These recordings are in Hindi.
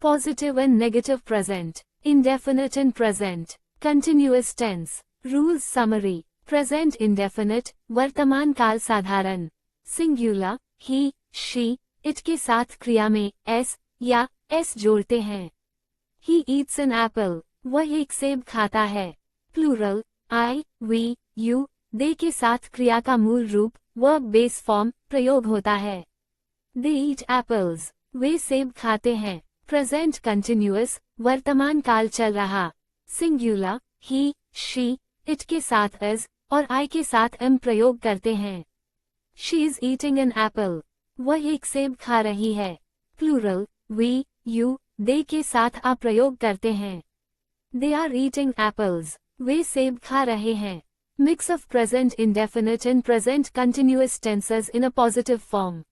Positive and negative present, indefinite and present, continuous tense, rules summary, present indefinite, वर्तमान काल साधारण, singular, he, she, it के साथ क्रिया में s या s जोड़ते हैं। He eats an apple, वह एक सेब खाता है। Plural, I, we, you, they के साथ क्रिया का मूल रूप verb base form प्रयोग होता है। They eat apples, वे सेब खाते हैं। Present continuous, वर्तमान काल चल रहा। Singular, he, she, it के साथ is और I के साथ am प्रयोग करते हैं। She is eating an apple, वह एक सेब खा रही है। Plural, we, you, they के साथ आ प्रयोग करते हैं। They are eating apples, वे सेब खा रहे हैं। Mix of present indefinite and present continuous tenses in a positive form.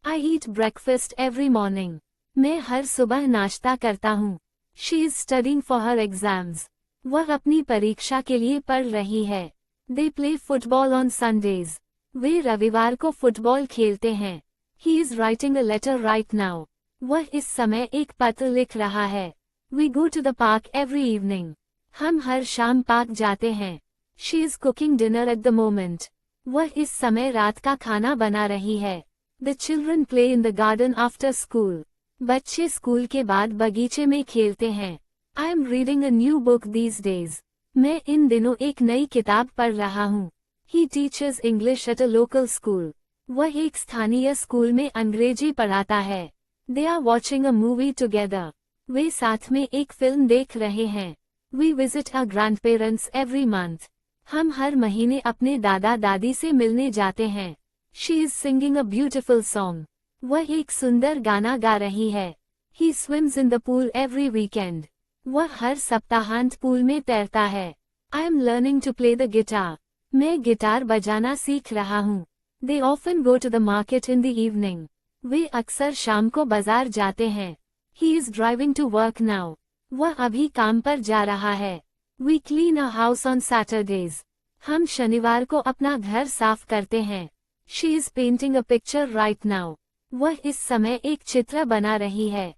I eat breakfast every morning. मैं हर सुबह नाश्ता करता हूँ। She is studying for her exams. वह अपनी परीक्षा के लिए पढ़ रही है। They play football on Sundays. वे रविवार को फुटबॉल खेलते हैं। He is writing a letter right now. वह इस समय एक पत्र लिख रहा है। We go to the park every evening. हम हर शाम पार्क जाते हैं। She is cooking dinner at the moment. वह इस समय रात का खाना बना रही है। The children play in the garden after school. बच्चे स्कूल के बाद बगीचे में खेलते हैं। I am reading a new book these days. मैं इन दिनों एक नई किताब पढ़ रहा हूँ। He teaches English at a local school. वह एक स्थानीय स्कूल में अंग्रेजी पढ़ाता है। They are watching a movie together. वे साथ में एक फिल्म देख रहे हैं। We visit our grandparents every month. हम हर महीने अपने दादा दादी से मिलने जाते हैं। She is singing a beautiful song. वह एक सुंदर गाना गा रही है। He swims in the pool every weekend. वह हर सप्ताहांत पूल में तैरता है। I am learning to play the guitar. मैं गिटार बजाना सीख रहा हूँ। They often go to the market in the evening. वे अक्सर शाम को बाजार जाते हैं। He is driving to work now. वह अभी काम पर जा रहा है। We clean our house on Saturdays. हम शनिवार को अपना घर साफ करते हैं। She is painting a picture right now. वह इस समय एक चित्र बना रही है।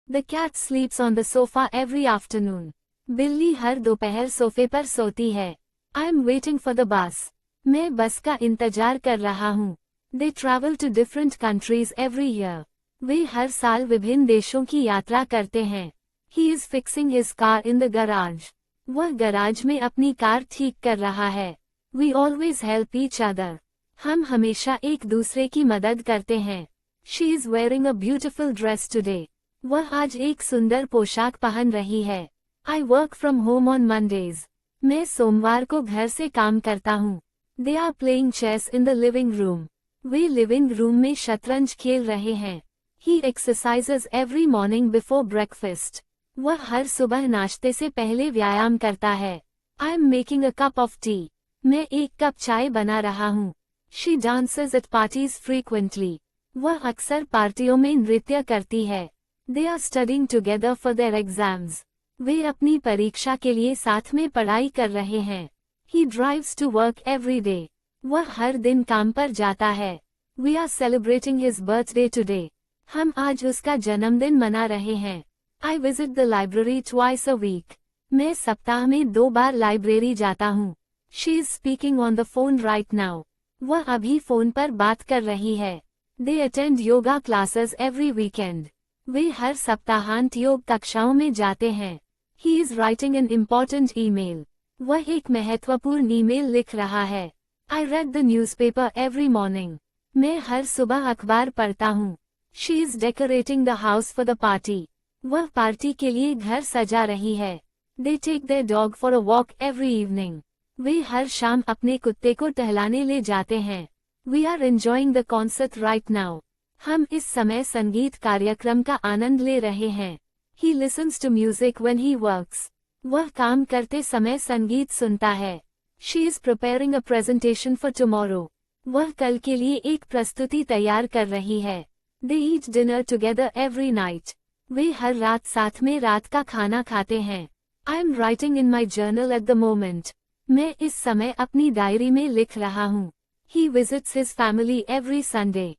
The cat sleeps on the sofa every afternoon. बिल्ली हर दोपहर सोफे पर सोती है। I am waiting for the bus. मैं बस का इंतजार कर रहा हूँ। They travel to different countries every year. वे हर साल विभिन्न देशों की यात्रा करते हैं। He is fixing his car in the garage. वह गराज में अपनी कार ठीक कर रहा है। We always help each other. हम हमेशा एक दूसरे की मदद करते हैं। She is wearing a beautiful dress today. वह आज एक सुंदर पोशाक पहन रही है। I work from home on Mondays. मैं सोमवार को घर से काम करता हूँ। They are playing chess in the living room. Way living room में शतरंज खेल रहे हैं। He exercises every morning before breakfast. वह हर सुबह नाश्ते से पहले व्यायाम करता है। I am making a cup of tea. मैं एक कप चाय बना रहा हूँ। She dances at parties frequently. वह अक्सर पार्टियों में नृत्य करती है। They are studying together for their exams. वे अपनी परीक्षा के लिए साथ में पढ़ाई कर रहे हैं। He drives to work every day. वह हर दिन काम पर जाता है। We are celebrating his birthday today. हम आज उसका जन्मदिन मना रहे हैं। I visit the library twice a week. मैं सप्ताह में 2 बार लाइब्रेरी जाता हूँ। She is speaking on the phone right now. वह अभी फोन पर बात कर रही है। They attend yoga classes every weekend. वे हर सप्ताहांत योग कक्षाओं में जाते हैं। He is writing an important email. वह एक महत्वपूर्ण ईमेल लिख रहा है। I read the newspaper every morning. मैं हर सुबह अखबार पढ़ता हूँ। She is decorating the house for the party. वह पार्टी के लिए घर सजा रही है। They take their dog for a walk every evening. वे हर शाम अपने कुत्ते को टहलाने ले जाते हैं। We are enjoying the concert right now. हम इस समय संगीत कार्यक्रम का आनंद ले रहे हैं। He listens to music when he works. वह काम करते समय संगीत सुनता है। She is preparing a presentation for tomorrow. वह कल के लिए एक प्रस्तुति तैयार कर रही है। They eat dinner together every night. वे हर रात साथ में रात का खाना खाते हैं। I am writing in my journal at the moment. मैं इस समय अपनी डायरी में लिख रहा हूँ। He visits his family every Sunday.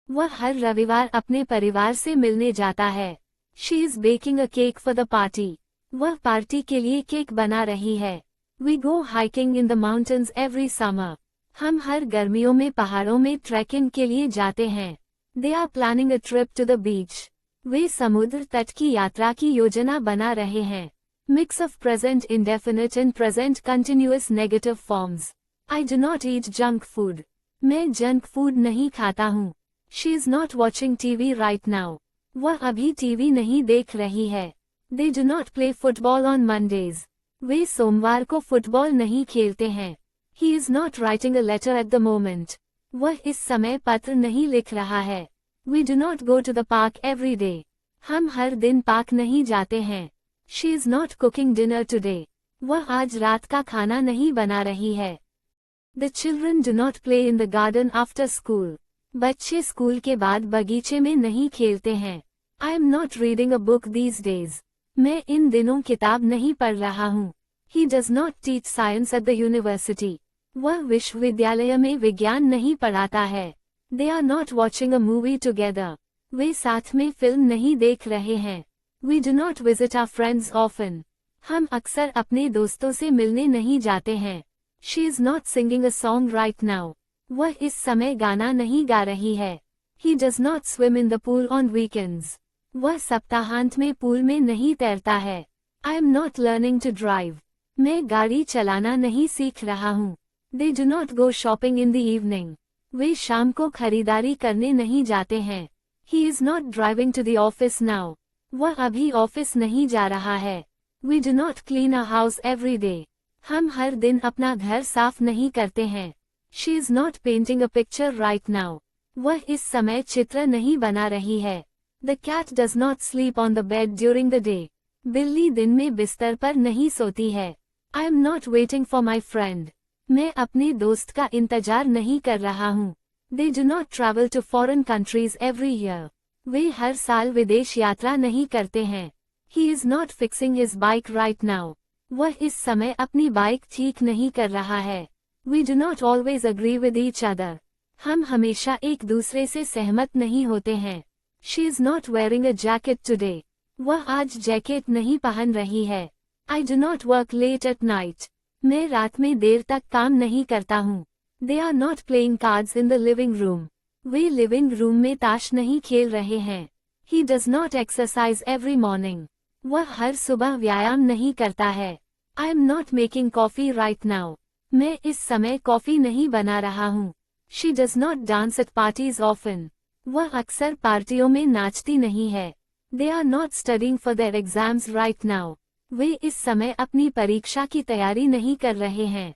वह हर रविवार अपने परिवार से मिलने जाता है। She is baking a cake for the party. वह पार्टी के लिए केक बना रही है. We go hiking in the mountains every summer. हम हर गर्मियों में पहाड़ों में ट्रैकिंग के लिए जाते हैं. They are planning a trip to the beach. वे समुद्र तट की यात्रा की योजना बना रहे हैं. Mix of present indefinite and present continuous negative forms. I do not eat junk food. मैं जंक फूड नहीं खाता हूँ. She is not watching TV right now. वह अभी टीवी नहीं देख रही है. They do not play football on Mondays. वे सोमवार को फुटबॉल नहीं खेलते हैं. He is not writing a letter at the moment. वह इस समय पत्र नहीं लिख रहा है. We do not go to the park every day. हम हर दिन पार्क नहीं जाते हैं. She is not cooking dinner today. वह आज रात का खाना नहीं बना रही है. The children do not play in the garden after school. बच्चे स्कूल के बाद बगीचे में नहीं खेलते हैं. I am not reading a book these days. मैं इन दिनों किताब नहीं पढ़ रहा हूँ. He does not teach science at the university. वह विश्वविद्यालय में विज्ञान नहीं पढ़ाता है. They are not watching a movie together. वे साथ में फिल्म नहीं देख रहे हैं. We do not visit our friends often. हम अक्सर अपने दोस्तों से मिलने नहीं जाते हैं. She is not singing a song right now. वह इस समय गाना नहीं गा रही है. He does not swim in the pool on weekends. वह सप्ताहांत में पूल में नहीं तैरता है. I am not learning to drive. मैं गाड़ी चलाना नहीं सीख रहा हूँ. They do not go shopping in the evening. वे शाम को खरीदारी करने नहीं जाते हैं. He is not driving to the office now. वह अभी ऑफिस नहीं जा रहा है. We do not clean our house every day. हम हर दिन अपना घर साफ नहीं करते हैं. She is not painting a picture right now. वह इस समय चित्र नहीं बना रही है. The cat does not sleep on the bed during the day. बिल्ली दिन में बिस्तर पर नहीं सोती है. I am not waiting for my friend. मैं अपने दोस्त का इंतजार नहीं कर रहा हूँ. They do not travel to foreign countries every year. वे हर साल विदेश यात्रा नहीं करते हैं. He is not fixing his bike right now. वह इस समय अपनी बाइक ठीक नहीं कर रहा है. We do not always agree with each other. हम हमेशा एक दूसरे से सहमत नहीं होते हैं. She is not wearing a jacket today. वह आज जैकेट नहीं पहन रही है. I do not work late at night. मैं रात में देर तक काम नहीं करता हूँ. They are not playing cards in the living room. Way living room में ताश नहीं खेल रहे हैं. He does not exercise every morning. वह हर सुबह व्यायाम नहीं करता है. I am not making coffee right now. मैं इस समय कॉफी नहीं बना रहा हूँ. She does not dance at parties often. वह अक्सर पार्टियों में नाचती नहीं है. They are not studying for their exams right now. वे इस समय अपनी परीक्षा की तैयारी नहीं कर रहे हैं.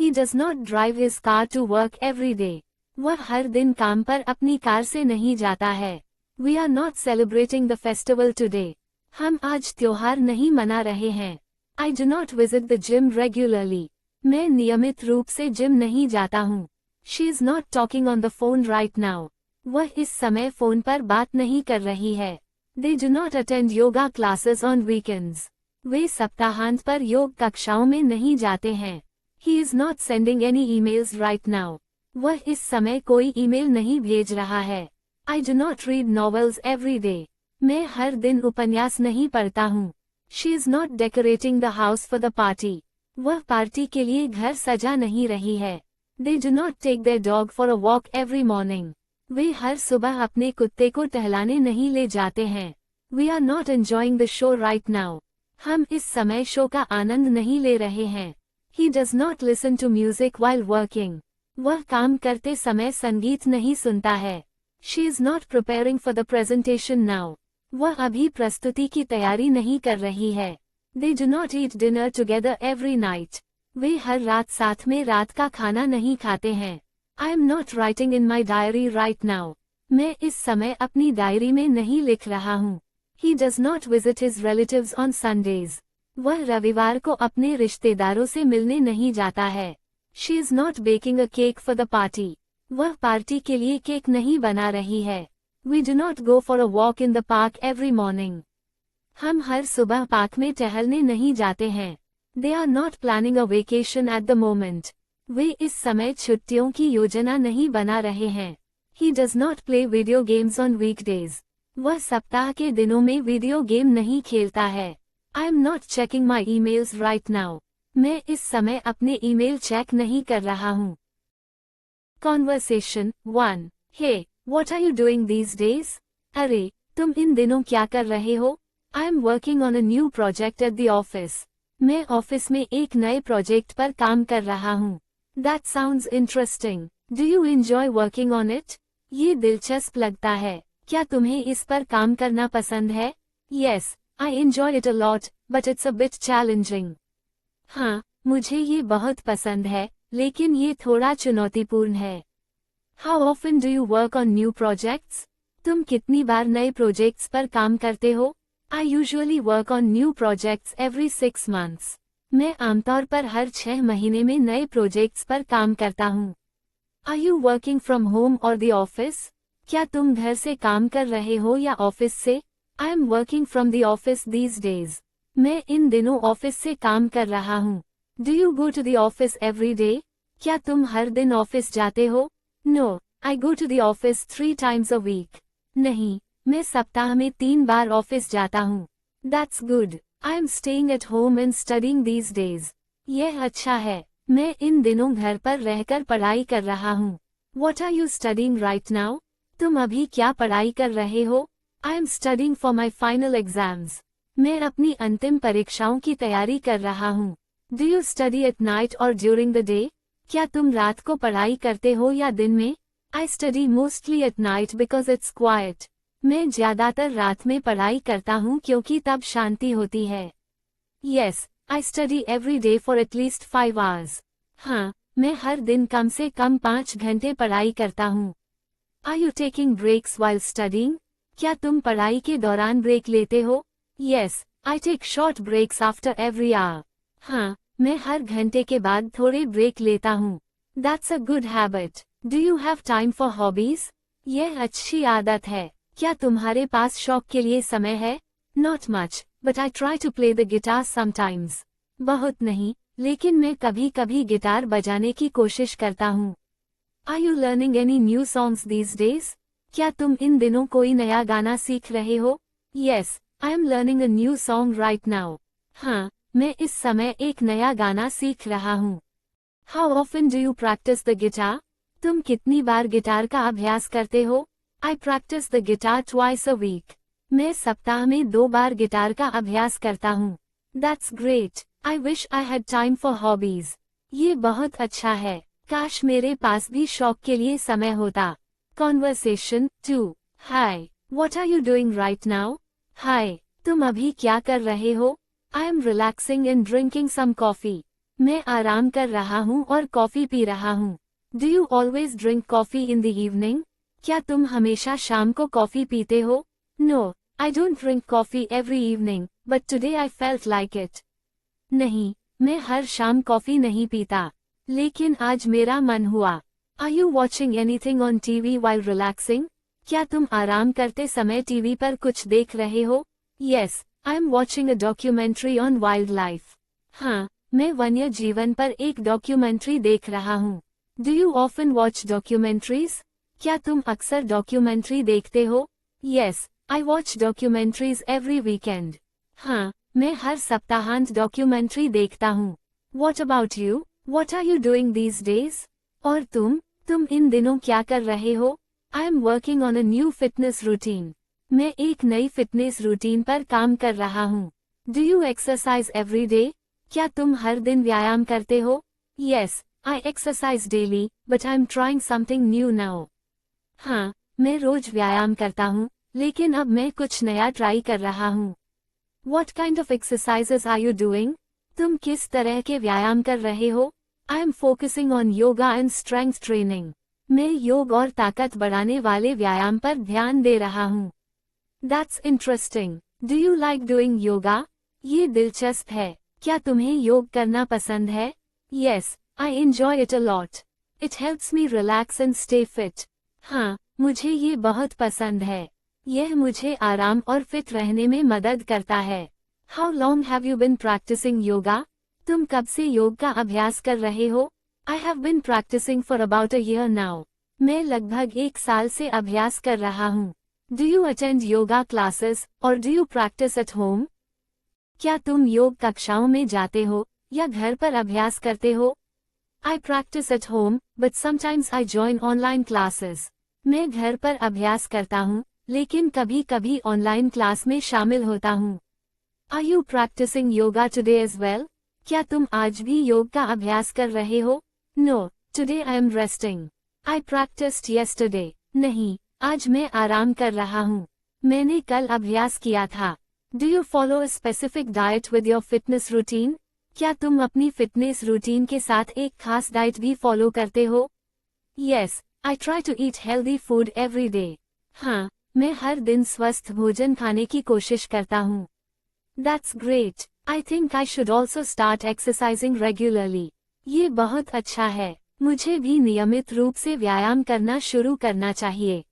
He does not drive his car to work every day. वह हर दिन काम पर अपनी कार से नहीं जाता है. We are not celebrating the festival today. हम आज त्योहार नहीं मना रहे हैं. I do not visit the gym regularly. मैं नियमित रूप से जिम नहीं जाता हूँ. She is not talking on the phone right now. वह इस समय फोन पर बात नहीं कर रही है. They do not attend yoga classes on weekends. वे सप्ताहांत पर योग कक्षाओं में नहीं जाते हैं. He is not sending any emails right now. वह इस समय कोई ईमेल नहीं भेज रहा है. I do not read novels every day. मैं हर दिन उपन्यास नहीं पढ़ता हूँ. She is not decorating the house for the party. वह पार्टी के लिए घर सजा नहीं रही है. They do not take their dog for a walk every morning. वे हर सुबह अपने कुत्ते को टहलाने नहीं ले जाते हैं. We are not enjoying the show right now. हम इस समय शो का आनंद नहीं ले रहे हैं. He does not listen to music while working. वह काम करते समय संगीत नहीं सुनता है. She is not preparing for the presentation now. वह अभी प्रस्तुति की तैयारी नहीं कर रही है. They do not eat dinner together every night. वे हर रात साथ में रात का खाना नहीं खाते हैं. I am not writing in my diary right now. मैं इस समय अपनी डायरी में नहीं लिख रहा हूँ. He does not visit his relatives on Sundays. वह रविवार को अपने रिश्तेदारों से मिलने नहीं जाता है. She is not baking a cake for the party. वह पार्टी के लिए केक नहीं बना रही है. We do not go for a walk in the park every morning. हम हर सुबह पार्क में टहलने नहीं जाते हैं. They are not planning a vacation at the moment. वे इस समय छुट्टियों की योजना नहीं बना रहे हैं. He does not play video games on weekdays. वह सप्ताह के दिनों में वीडियो गेम नहीं खेलता है। I am not checking my emails right now. मैं इस समय अपने ईमेल चेक नहीं कर रहा हूँ। Conversation 1। Hey, what are you doing these days? अरे, तुम इन दिनों क्या कर रहे हो? I am working on a new project at the office. मैं ऑफिस में एक नए प्रोजेक्ट पर काम कर रहा हूँ। That sounds interesting. Do you enjoy working on it? ये दिलचस्प लगता है। क्या तुम्हें इस पर काम करना पसंद है? Yes, I enjoy it a lot, but it's a bit challenging. हाँ, मुझे ये बहुत पसंद है, लेकिन ये थोड़ा चुनौतीपूर्ण है। How often do you work on new projects? तुम कितनी बार नए प्रोजेक्ट्स पर काम करते हो? I usually work on new projects every 6 months। मैं आमतौर पर हर 6 महीने में नए प्रोजेक्ट्स पर काम करता हूँ। Are you working from home or the office? क्या तुम घर से काम कर रहे हो या ऑफिस से? I am working from the office these days. मैं इन दिनों ऑफिस से काम कर रहा हूँ। Do you go to the office every day? क्या तुम हर दिन ऑफिस जाते हो? No, I go to the office 3 times a week। नहीं, मैं सप्ताह में 3 बार ऑफिस जाता हूँ। That's good. I am staying at home and studying these days. यह अच्छा है। मैं इन दिनों घर पर रहकर पढ़ाई कर रहा हूँ। What are you studying right now? तुम अभी क्या पढ़ाई कर रहे हो? I am studying for my final exams. मैं अपनी अंतिम परीक्षाओं की तैयारी कर रहा हूँ। Do you study at night or during the day? क्या तुम रात को पढ़ाई करते हो या दिन में? I study mostly at night because it's quite. मैं ज्यादातर रात में पढ़ाई करता हूँ क्योंकि तब शांति होती है। Yes, I study every day for at least 5 hours। हाँ, मैं हर दिन कम से कम 5 घंटे पढ़ाई करता हूँ। Are you taking breaks while studying? क्या तुम पढ़ाई के दौरान ब्रेक लेते हो? Yes, I take short breaks after every hour. हाँ, मैं हर घंटे के बाद थोड़े ब्रेक लेता हूँ। That's a good habit. Do you have time for hobbies? यह अच्छी आदत है। क्या तुम्हारे पास शौक के लिए समय है? Not much, but I try to play the guitar sometimes. बहुत नहीं, लेकिन मैं कभी कभी गिटार बजाने की कोशिश करता हूँ। Are you learning any new songs these days? क्या तुम इन दिनों कोई नया गाना सीख रहे हो? Yes, I am learning a new song right now. हाँ, मैं इस समय एक नया गाना सीख रहा हूँ। How often do you practise the guitar? तुम कितनी बार गिटार का अभ्यास करते हो? I practise the guitar twice a week. मैं सप्ताह में 2 बार गिटार का अभ्यास करता हूँ। That's great. I wish I had time for hobbies. ये बहुत अच्छा है। काश मेरे पास भी शौक के लिए समय होता। Conversation 2। Hi, what are you doing right now? Hi, तुम अभी क्या कर रहे हो? I am relaxing and drinking some coffee. मैं आराम कर रहा हूँ और कॉफी पी रहा हूँ। Do you always drink coffee in the evening? क्या तुम हमेशा शाम को कॉफी पीते हो? No, I don't drink coffee every evening, but today I felt like it. नहीं, मैं हर शाम कॉफी नहीं पीता, लेकिन आज मेरा मन हुआ। Are you watching anything on TV while relaxing? क्या तुम आराम करते समय टीवी पर कुछ देख रहे हो? Yes, I am watching a documentary on wild life. हाँ, मैं वन्य जीवन पर एक डॉक्यूमेंट्री देख रहा हूँ। Do you often watch documentaries? क्या तुम अक्सर डॉक्यूमेंट्री देखते हो? Yes, I watch documentaries every weekend. हाँ, मैं हर सप्ताहांत डॉक्यूमेंट्री देखता हूँ। What about you? What are you doing these days? और तुम इन दिनों क्या कर रहे हो? I am working on a new fitness routine. मैं एक नई फिटनेस रूटीन पर काम कर रहा हूँ। Do you exercise every day? क्या तुम हर दिन व्यायाम करते हो? Yes, I exercise daily, but I am trying something new now. हाँ, मैं रोज व्यायाम करता हूँ, लेकिन अब मैं कुछ नया ट्राई कर रहा हूँ। What kind of exercises are you doing? तुम किस तरह के व्यायाम कर रहे हो? I am focusing on yoga and strength training। मैं योग और ताकत बढ़ाने वाले व्यायाम पर ध्यान दे रहा हूँ। That's interesting। Do you like doing yoga? ये दिलचस्प है। क्या तुम्हें योग करना पसंद है? Yes, I enjoy it a lot। It helps me relax and stay fit। हाँ, मुझे ये बहुत पसंद है। यह मुझे आराम और फिट रहने में मदद करता है। How long have you been practicing yoga? तुम कब से योग का अभ्यास कर रहे हो? I have been practicing for about a year now। मैं लगभग 1 साल से अभ्यास कर रहा हूँ। Do you attend yoga classes or do you practice at home? क्या तुम योग कक्षाओं में जाते हो या घर पर अभ्यास करते हो? I practice at home, but sometimes I join online classes. मैं घर पर अभ्यास करता हूँ, लेकिन कभी कभी ऑनलाइन क्लास में शामिल होता हूँ। Are you practicing yoga today as well? क्या तुम आज भी योग का अभ्यास कर रहे हो? No, today I am resting. I practiced yesterday. नहीं, आज मैं आराम कर रहा हूँ। मैंने कल अभ्यास किया था। Do you follow a specific diet with your fitness routine? क्या तुम अपनी फिटनेस रूटीन के साथ एक खास डाइट भी फॉलो करते हो? Yes, I try to eat healthy food every day. हाँ, मैं हर दिन स्वस्थ भोजन खाने की कोशिश करता हूँ। That's great. I think I should also start exercising regularly. ये बहुत अच्छा है। मुझे भी नियमित रूप से व्यायाम करना शुरू करना चाहिए।